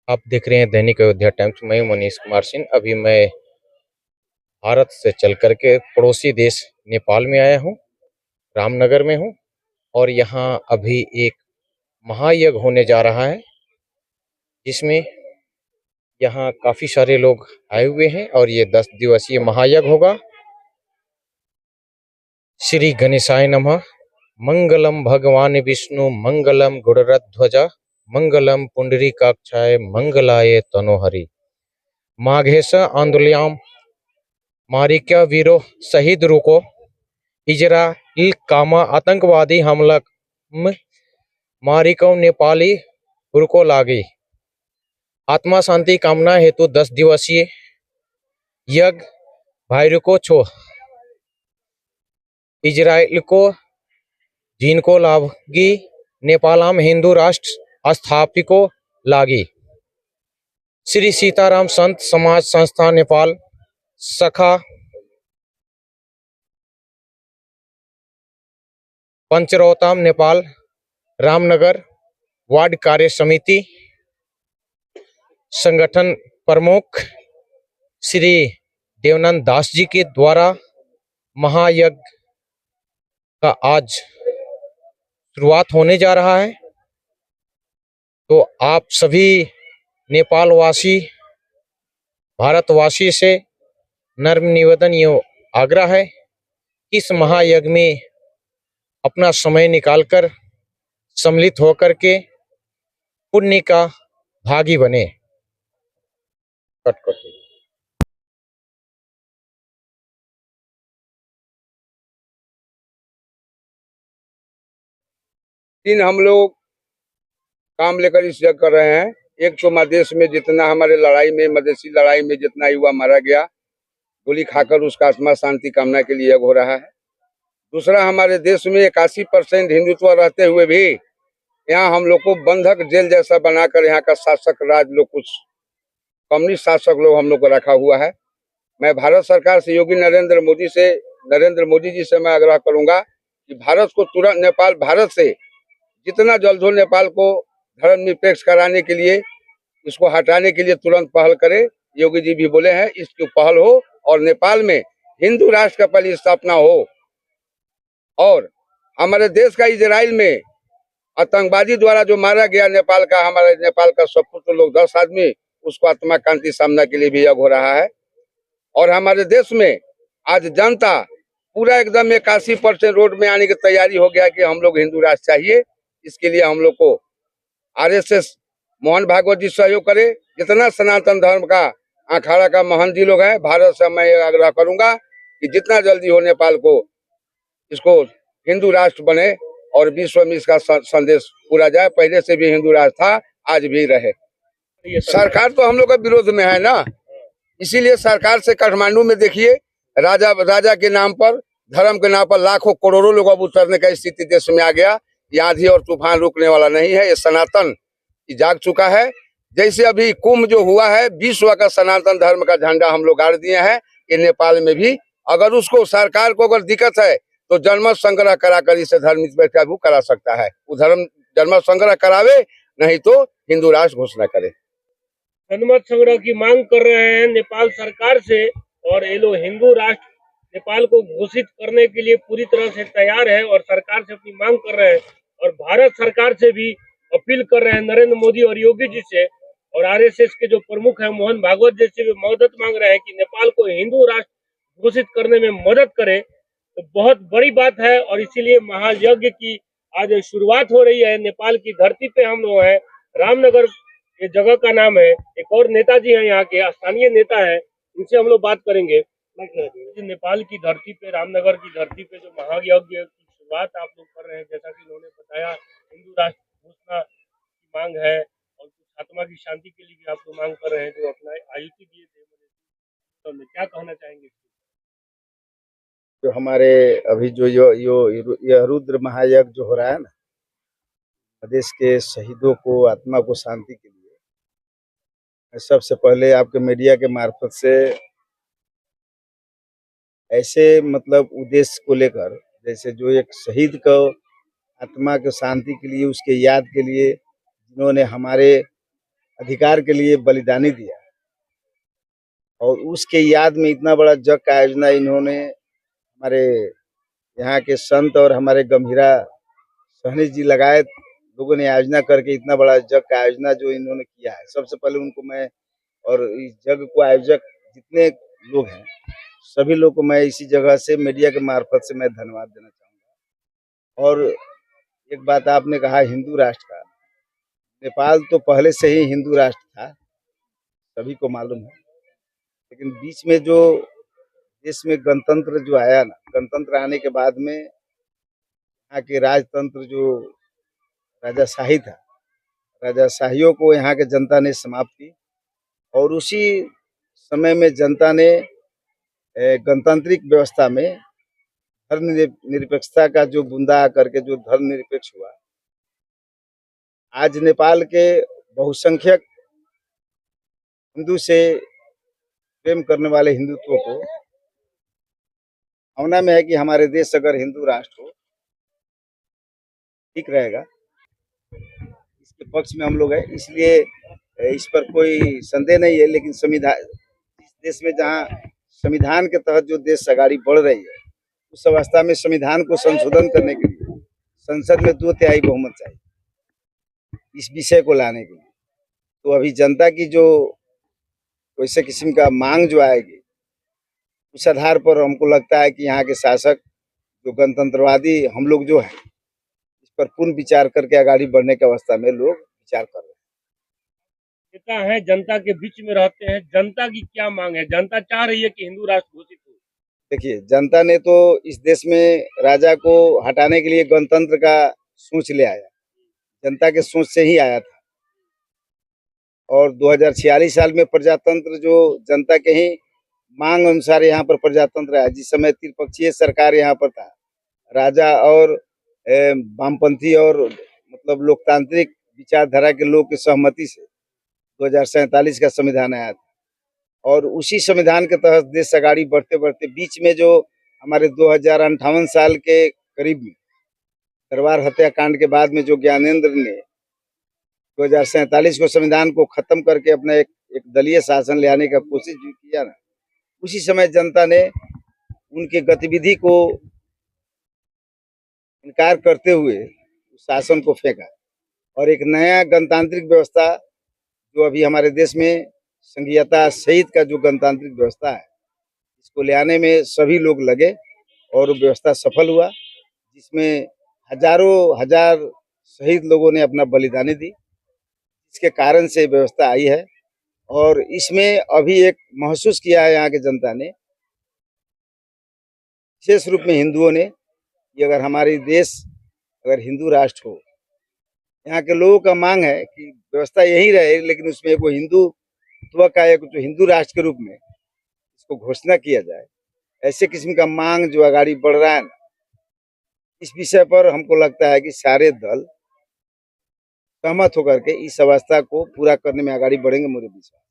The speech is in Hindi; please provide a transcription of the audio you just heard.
आप देख रहे हैं दैनिक अयोध्या टाइम्स। मैं हूं मनीष कुमार सिंह। अभी मैं भारत से चल करके पड़ोसी देश नेपाल में आया हूं, रामनगर में हूं। और यहाँ अभी एक महायज्ञ होने जा रहा है, जिसमें यहाँ काफी सारे लोग आए हुए हैं और ये 10 दिवसीय महायज्ञ होगा। श्री गणेशाय नमः। मंगलम भगवान विष्णु मंगलम गरुड़ध्वजा मंगलम पुंडरीकाक्षाय मंगलाय तनोहरि। माघेश आंदोलयाम मारिका वीरो शहीद रुको। इजराइल कामा आतंकवादी हमला मारिको नेपाली रुको लागी। आत्मा शांति कामना हेतु 10 दिवसीय यज्ञ भाईरुको छो। इजराइल को जिनको लागी नेपालाम हिंदू राष्ट्र स्थापिको लागी। श्री सीताराम संत समाज संस्था नेपाल शाखा पंचरौताम नेपाल रामनगर वार्ड कार्य समिति संगठन प्रमुख श्री देवनंद दास जी के द्वारा महायज्ञ का आज शुरुआत होने जा रहा है। तो आप सभी नेपाल वासी, भारतवासी से नम्र निवेदन एवं आग्रह है कि इस महायज्ञ में अपना समय निकालकर सम्मिलित होकर के पुण्य का भागी बने। तीन हम लोग काम लेकर इस जगह कर रहे हैं। एक तो मधेश में जितना हमारे लड़ाई में, मधेसी लड़ाई में जितना युवा मारा गया, गोली खाकर उसका आत्मा शांति कामना के लिए यज्ञ हो रहा है। दूसरा, हमारे देश में 81% हिंदुत्व रहते हुए भी यहाँ हम लोग को बंधक जेल जैसा बनाकर यहाँ का शासक राज लोग, कुछ कम्युनिस्ट शासक लोग हम लोग को रखा हुआ है। मैं भारत सरकार से, योगी नरेंद्र मोदी जी से मैं आग्रह करूंगा कि भारत को तुरंत, नेपाल भारत से जितना जल्द हो नेपाल को धर्मनिरपेक्ष कराने के लिए, इसको हटाने के लिए तुरंत पहल करे। योगी जी भी बोले हैं इसकी पहल हो और नेपाल में हिंदू राष्ट्र का पहले स्थापना हो। और हमारे देश का इजराइल में आतंकवादी द्वारा जो मारा गया नेपाल का, हमारे नेपाल का सपूत्र लोग 10 आदमी, उसको आत्मा शांति सामना के लिए भी यज्ञ हो रहा है। और हमारे देश में आज जनता पूरा एकदम 81% रोड में आने की तैयारी हो गया कि हम लोग हिंदू राष्ट्र चाहिए। इसके लिए हम लोग को आरएसएस मोहन भागवत जी सहयोग करे। जितना सनातन धर्म का अखाड़ा का महंत जी लोग हैं, भारत से मैं आग्रह करूंगा कि जितना जल्दी हो नेपाल को, इसको हिंदू राष्ट्र बने और विश्व में इसका संदेश पूरा जाए। पहले से भी हिंदू राष्ट्र था, आज भी रहे। सरकार तो हम लोग का विरोध में है ना, इसीलिए सरकार से काठमांडू में देखिए, राजा के नाम पर, धर्म के नाम पर लाखों करोड़ों लोग अब उतरने का स्थिति देश में आ गया। ये आंधी और तूफान रुकने वाला नहीं है। ये सनातन जाग चुका है। जैसे अभी कुंभ जो हुआ है, विश्व का सनातन धर्म का झंडा हम लोग गाड़ दिए हैं। ये नेपाल में भी अगर उसको, सरकार को अगर दिक्कत है तो जनमत संग्रह कराकर इसे धर्म निरपेक्ष करा सकता है। वो धर्म जनमत संग्रह करावे, नहीं तो हिंदू राष्ट्र घोषणा करे। जनमत संग्रह की मांग कर रहे हैं नेपाल सरकार से, और ये लोग हिंदू राष्ट्र नेपाल को घोषित करने के लिए पूरी तरह से तैयार है और सरकार से अपनी मांग कर रहे हैं। और भारत सरकार से भी अपील कर रहे हैं, नरेंद्र मोदी और योगी जी से, और आरएसएस के जो प्रमुख हैं मोहन भागवत जी से भी मदद मांग रहे हैं कि नेपाल को हिंदू राष्ट्र घोषित करने में मदद करे। तो बहुत बड़ी बात है और इसीलिए महायज्ञ की आज शुरुआत हो रही है। नेपाल की धरती पे हम लोग हैं, रामनगर ये जगह का नाम है। एक और नेताजी हैं, यहाँ के स्थानीय नेता है, उनसे हम लोग बात करेंगे। नेपाल की धरती पे, रामनगर की धरती पे जो महायज्ञ की शुरुआत आप लोग कर रहे हैं, जैसा कि उन्होंने बताया, हिंदू राष्ट्र घोषणा की मांग है और कुछ आत्मा की शांति के लिए भी आप लोग मांग कर रहे हैं, जो अपना आयुति दिए थे। तो क्या कहना चाहेंगे? जो हमारे अभी जो यह रुद्र महायज्ञ जो हो रहा है ना, प्रदेश के शहीदों को, आत्मा को शांति के लिए, मैं सबसे पहले आपके मीडिया के मार्फत से ऐसे मतलब उद्देश्य को लेकर, जैसे जो एक शहीद को आत्मा के शांति के लिए, उसके याद के लिए, जिन्होंने हमारे अधिकार के लिए बलिदानी दिया और उसके याद में इतना बड़ा जग का आयोजन इन्होंने हमारे यहाँ के संत और हमारे गंभीरा सहनी जी लगाए लोगों ने आयोजना करके इतना बड़ा जग का आयोजना जो इन्होंने किया है, सबसे पहले उनको मैं और इस जग को आयोजक जितने लोग हैं सभी लोग को मैं इसी जगह से मीडिया के मार्फत से मैं धन्यवाद देना चाहूँगा। और एक बात आपने कहा हिंदू राष्ट्र का, नेपाल तो पहले से ही हिंदू राष्ट्र था, सभी को मालूम है, लेकिन बीच में जो देश में गणतंत्र जो आया ना, गणतंत्र आने के बाद में यहाँ के राजतंत्र जो राजाशाही था, राजाशाहियों को यहाँ के जनता ने समाप्त की और उसी समय में जनता ने गणतांत्रिक व्यवस्था में धर्मनिरपेक्षता का जो बूंदा करके जो धर्मनिरपेक्ष हुआ, आज नेपाल के बहुसंख्यक हिंदू से प्रेम करने वाले हिंदुत्व को भावना में है कि हमारे देश अगर हिंदू राष्ट्र हो ठीक रहेगा, इसके पक्ष में हम लोग हैं। इसलिए इस पर कोई संदेह नहीं है, लेकिन संविधान इस देश में जहाँ संविधान के तहत जो देश आगाड़ी बढ़ रही है, उस अवस्था में संविधान को संशोधन करने के लिए संसद में 2/3 बहुमत चाहिए इस विषय को लाने के लिए। तो अभी जनता की जो वैसे किस्म का मांग जो आएगी, उस आधार पर हमको लगता है कि यहाँ के शासक जो गणतंत्रवादी हम लोग जो हैं, इस पर पूर्ण विचार करके आगाड़ी बढ़ने की अवस्था में लोग विचार कर रहे हैं। नेता है, जनता के बीच में रहते हैं, जनता की क्या मांग है? जनता चाह रही है कि हिंदू राष्ट्र घोषित हो। देखिए, जनता ने तो इस देश में राजा को हटाने के लिए गणतंत्र का सोच ले आया, जनता के सोच से ही आया था। और 2046 साल में प्रजातंत्र जो जनता के ही मांग अनुसार यहाँ पर प्रजातंत्र आया। जिस समय त्रिपक्षीय सरकार यहाँ पर था, राजा और वामपंथी और मतलब लोकतांत्रिक विचारधारा के लोग की सहमति से 2047 का संविधान आया था और उसी संविधान के तहत देश आगाड़ी बढ़ते बढ़ते बीच में जो हमारे 2058 साल के करीब में दरबार हत्याकांड के बाद में जो ज्ञानेंद्र ने 2047 को संविधान को खत्म करके अपना एक दलीय शासन ले आने का कोशिश जो किया ना, उसी समय जनता ने उनके गतिविधि को इनकार करते हुए शासन को फेंका और एक नया गणतांत्रिक व्यवस्था जो अभी हमारे देश में संघीयता सहित का जो गणतांत्रिक व्यवस्था है, इसको ले आने में सभी लोग लगे और व्यवस्था सफल हुआ, जिसमें हजारों हजार शहीद लोगों ने अपना बलिदानी दी। इसके कारण से व्यवस्था आई है और इसमें अभी एक महसूस किया है यहाँ के जनता ने, विशेष रूप में हिंदुओं ने, कि अगर हमारी देश अगर हिंदू राष्ट्र हो, यहाँ के लोगों का मांग है कि व्यवस्था यही रहे, लेकिन उसमें वो हिंदुत्व का एक जो हिंदू राष्ट्र के रूप में इसको घोषणा किया जाए। ऐसे किस्म का मांग जो आगाड़ी बढ़ रहा है ना, इस विषय पर हमको लगता है कि सारे दल सहमत होकर के इस अवस्था को पूरा करने में आगाड़ी बढ़ेंगे, मुझे विश्वास।